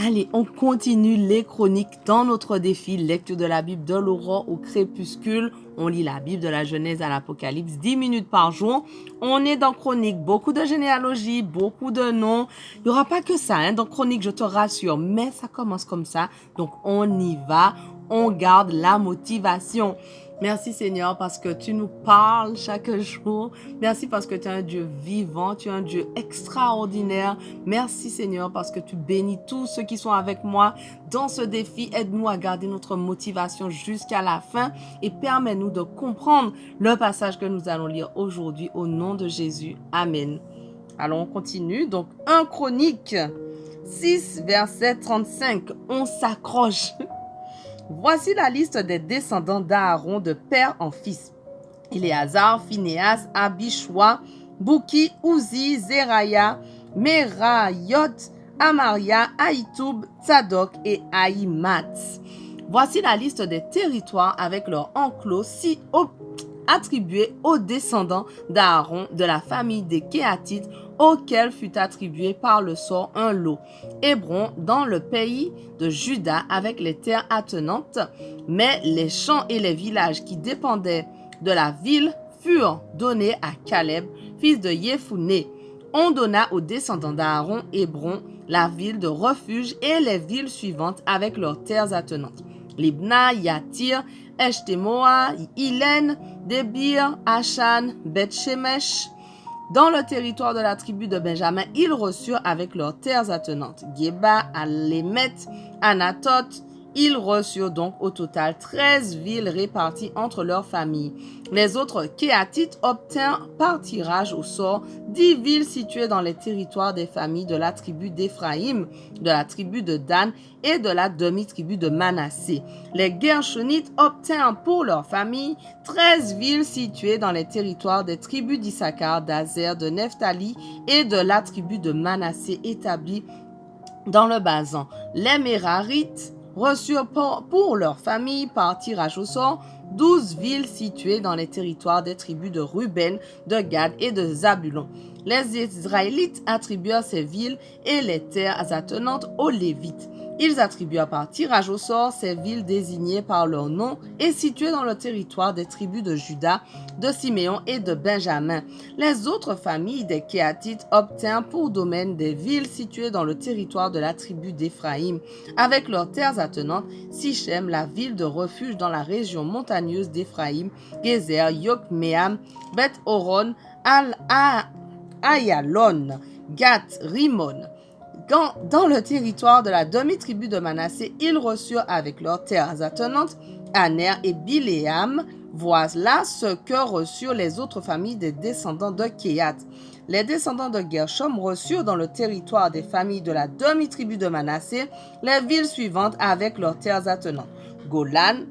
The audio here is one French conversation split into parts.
Allez, on continue les chroniques dans notre défi lecture de la Bible de l'aurore au crépuscule. On lit la Bible de la Genèse à l'Apocalypse 10 minutes par jour. On est dans chronique, beaucoup de généalogie, beaucoup de noms. Il n'y aura pas que ça dans chronique, je te rassure, mais ça commence comme ça. Donc on y va, on garde la motivation. Merci Seigneur parce que tu nous parles chaque jour. Merci parce que tu es un Dieu vivant, tu es un Dieu extraordinaire. Merci Seigneur parce que tu bénis tous ceux qui sont avec moi dans ce défi. Aide-nous à garder notre motivation jusqu'à la fin et permets-nous de comprendre le passage que nous allons lire aujourd'hui au nom de Jésus. Amen. Alors on continue. Donc 1 Chronique 6 verset 35. On s'accroche. Voici la liste des descendants d'Aaron de père en fils. Éléazar, Phinéas, Abishua, Bouki, Uzi, Zeraya, Merayot, Amaria, Ahitoub, Tzadok et Ahimat. Voici la liste des territoires avec leurs enclos attribués aux descendants d'Aaron de la famille des Kéatites auquel fut attribué par le sort un lot. Hébron dans le pays de Juda avec les terres attenantes, mais les champs et les villages qui dépendaient de la ville furent donnés à Caleb, fils de Yéphuné. On donna aux descendants d'Aaron Hébron, la ville de refuge et les villes suivantes avec leurs terres attenantes. Libna, Yatir, Eshtemoa, Ilène, Débir, Achan, Beth-Shemesh. Dans le territoire de la tribu de Benjamin, ils reçurent avec leurs terres attenantes Geba, Alémet, Anatot. Ils reçurent donc au total 13 villes réparties entre leurs familles. Les autres Kéatites obtinrent par tirage au sort 10 villes situées dans les territoires des familles de la tribu d'Éphraïm, de la tribu de Dan et de la demi-tribu de Manassé. Les Gershonites obtinrent pour leur famille 13 villes situées dans les territoires des tribus d'Issachar, d'Azer, de Nephtali et de la tribu de Manassé établies dans le Basan. Les Mérarites reçurent pour leur famille par tirage au sort 12 villes situées dans les territoires des tribus de Ruben, de Gad et de Zabulon. Les Israélites attribuèrent ces villes et les terres attenantes aux Lévites. Ils attribuèrent par tirage au sort ces villes désignées par leur nom et situées dans le territoire des tribus de Juda, de Siméon et de Benjamin. Les autres familles des Kéatites obtinrent pour domaine des villes situées dans le territoire de la tribu d'Éphraïm, avec leurs terres attenantes, Sichem, la ville de refuge dans la région montagneuse d'Éphraïm, Gézer, Yokmeam, Beth-Horon, Ayalon, Gath, Rimon. Dans le territoire de la demi-tribu de Manassé, ils reçurent avec leurs terres attenantes Aner et Biléam. Voilà ce que reçurent les autres familles des descendants de Kéat. Les descendants de Gershom reçurent dans le territoire des familles de la demi-tribu de Manassé les villes suivantes avec leurs terres attenantes. Golan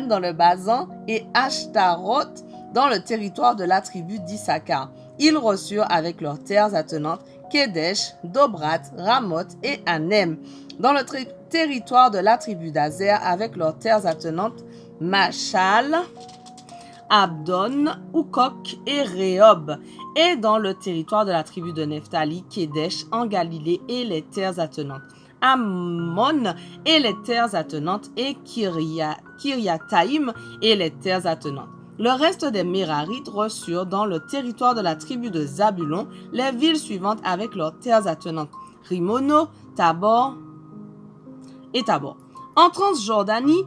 dans le Basan et Ashtaroth dans le territoire de la tribu d'Issachar. Ils reçurent avec leurs terres attenantes Kedesh, Dobrat, Ramoth et Anem. Dans le territoire de la tribu d'Azer avec leurs terres attenantes Machal, Abdon, Oukok et Rehob. Et dans le territoire de la tribu de Nephtali, Kedesh en Galilée et les terres attenantes. Ammon et les terres attenantes et Kiriataïm et les terres attenantes. Le reste des Mérarites reçurent dans le territoire de la tribu de Zabulon les villes suivantes avec leurs terres attenantes. Rimono, Tabor et Tabor. En Transjordanie,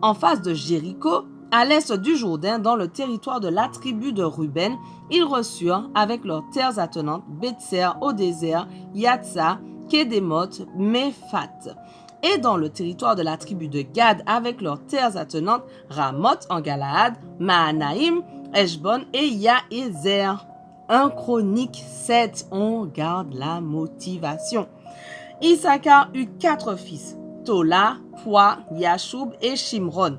en face de Jéricho, à l'est du Jourdain, dans le territoire de la tribu de Ruben, ils reçurent avec leurs terres attenantes Bétser, Odézer, Yatsa, Kédémoth, Méphat. Et dans le territoire de la tribu de Gad avec leurs terres attenantes, Ramoth en Galaad, Mahanaïm, Eshbon et Yaézer. 1 Chronique 7, on garde la motivation. Issachar eut 4 fils, Tola, Pua, Yashub et Shimron.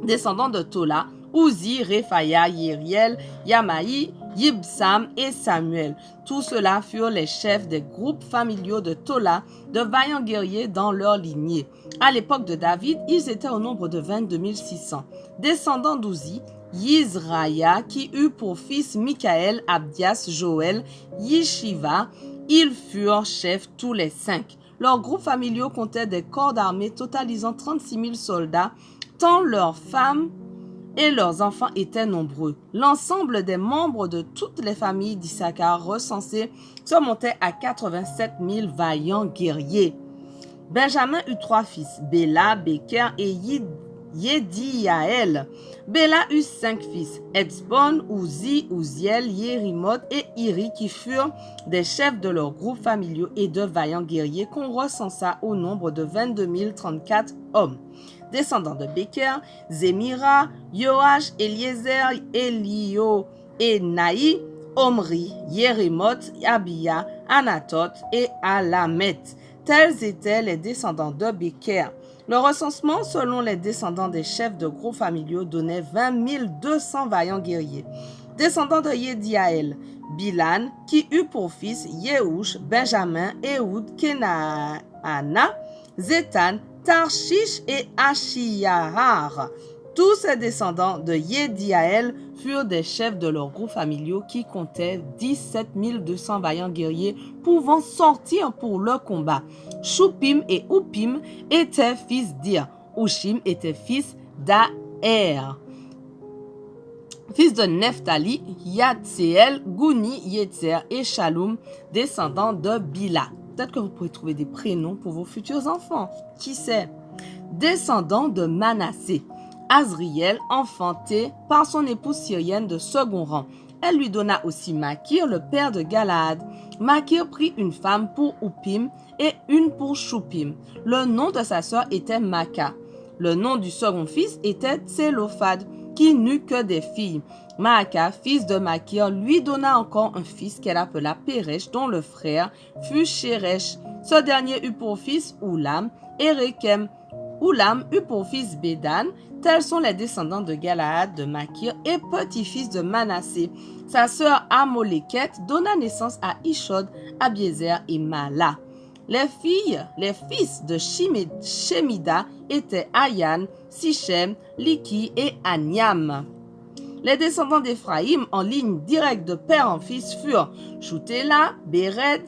Descendants de Tola, Uzi, Réphaya, Yériel, Yamaï, Yibsam et Samuel. Tous ceux-là furent les chefs des groupes familiaux de Tola, de vaillants guerriers dans leur lignée. À l'époque de David, ils étaient au nombre de 22 600. Descendants d'Uzi, Yizraya, qui eut pour fils Michaël, Abdias, Joël, Yishiva, Ils furent chefs tous les 5. Leurs groupes familiaux comptaient des corps d'armée totalisant 36 000 soldats, tant leurs femmes et leurs enfants étaient nombreux. L'ensemble des membres de toutes les familles d'Issachar recensées se montait à 87 000 vaillants guerriers. Benjamin eut 3 fils, Béla, Béker et Yediaël. Béla eut 5 fils, Etzbon, Uzi, Uziel, Yérimoth et Iri, qui furent des chefs de leurs groupes familiaux et de vaillants guerriers qu'on recensa au nombre de 22 034 hommes. Descendants de Béker, Zémira, Yoash, Eliezer, Elio et Naï, Omri, Yérimoth, Abia, Anatot et Alamet. Tels étaient les descendants de Béker. Le recensement selon les descendants des chefs de groupes familiaux donnait 20 200 vaillants guerriers. Descendants de Yediaël, Bilan, qui eut pour fils Yehush, Benjamin, Ehud, Kenaana, Zétan, Tarshish et Achiyahar. Tous ces descendants de Yediaël furent des chefs de leurs groupes familiaux qui comptaient 17 200 vaillants guerriers pouvant sortir pour le combat. Shupim et Upim étaient fils d'Ir. Ushim était fils d'Aer. Fils de Nephtali, Yatseel, Gouni, Yetzer et Shalom, descendants de Bila. Peut-être que vous pourrez trouver des prénoms pour vos futurs enfants. Qui sait? Descendants de Manassé. Azriel, enfanté par son épouse syrienne de second rang. Elle lui donna aussi Makir, le père de Galaad. Makir prit une femme pour Upim et une pour Shupim. Le nom de sa sœur était Maka. Le nom du second fils était Tselophad, qui n'eut que des filles. Maaka, fils de Makir, lui donna encore un fils qu'elle appela Péresh, dont le frère fut Sheresh. Ce dernier eut pour fils Oulam et Rekem. Oulam eut pour fils Bédan. Tels sont les descendants de Galaad, de Makir et petit-fils de Manassé. Sa sœur Amoléket donna naissance à Ishod, Abiezer et Mala. Les fils de Shemida étaient Ayan, Sichem, Liki et Aniam. Les descendants d'Éphraïm en ligne directe de père en fils furent Shutela, Bered,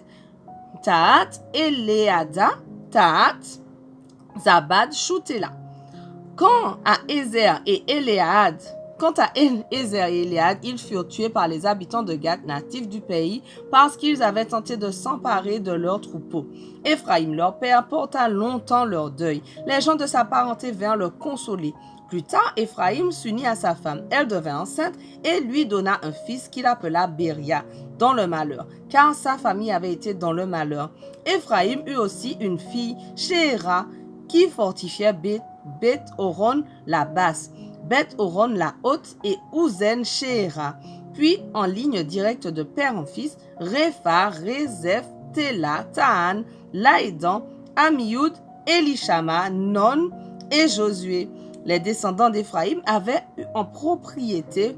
Tahat, Eleada, Tahat, Zabad, Shutela. Quant à Ézer et Éléad, ils furent tués par les habitants de Gath, natifs du pays, parce qu'ils avaient tenté de s'emparer de leurs troupeaux. Éphraïm, leur père, porta longtemps leur deuil. Les gens de sa parenté vinrent le consoler. Plus tard, Éphraïm s'unit à sa femme. Elle devint enceinte et lui donna un fils qu'il appela Béria, dans le malheur, car sa famille avait été dans le malheur. Éphraïm eut aussi une fille, Shéhéra, qui fortifiait Beth-Horon la basse, Beth-Horon la haute et Ouzen Shéhéra. Puis, en ligne directe de père en fils, Répha, Rézeph, Téla, Tahan, Laédan, Amioud, Élishama, Non et Josué. Les descendants d'Éphraïm avaient eu en propriété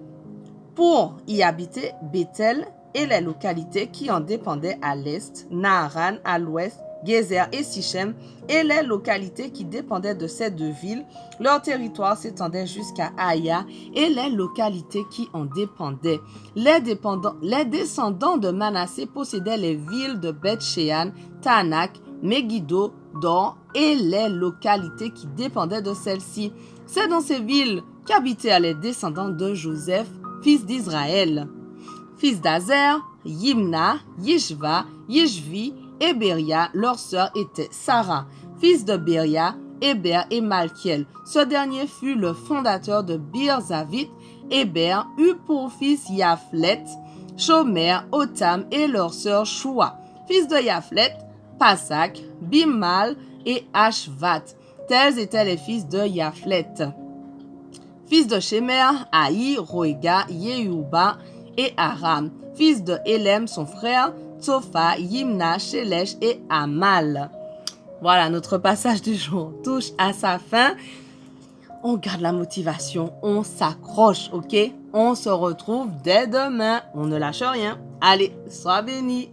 pour y habiter Bethel et les localités qui en dépendaient à l'est, Naharan à l'ouest, Gézer et Sichem, et les localités qui dépendaient de ces deux villes. Leur territoire s'étendait jusqu'à Aya et les localités qui en dépendaient. Les descendants de Manassé possédaient les villes de Beth-Shean, Tanak, Megiddo, Dor et les localités qui dépendaient de celles-ci. C'est dans ces villes qu'habitaient les descendants de Joseph, fils d'Israël. Fils d'Azer, Yimna, Yishva, Yishvi et Béria, leur sœur était Sarah. Fils de Béria, Héber et Malkiel. Ce dernier fut le fondateur de Bir-Zavit. Héber eut pour fils Yaphlet, Shomer, Otam et leur sœur Shua. Fils de Yaphlet, Pasak, Bimal et Ashvat. Tels étaient les fils de Yaphlet. Fils de Shemer, Haï, Roéga, Yehuba et Aram. Fils de Élem, son frère, Tsofa, Yimna, Shelesh et Amal. Voilà, notre passage du jour touche à sa fin. On garde la motivation, on s'accroche, ok? On se retrouve dès demain. On ne lâche rien. Allez, sois béni.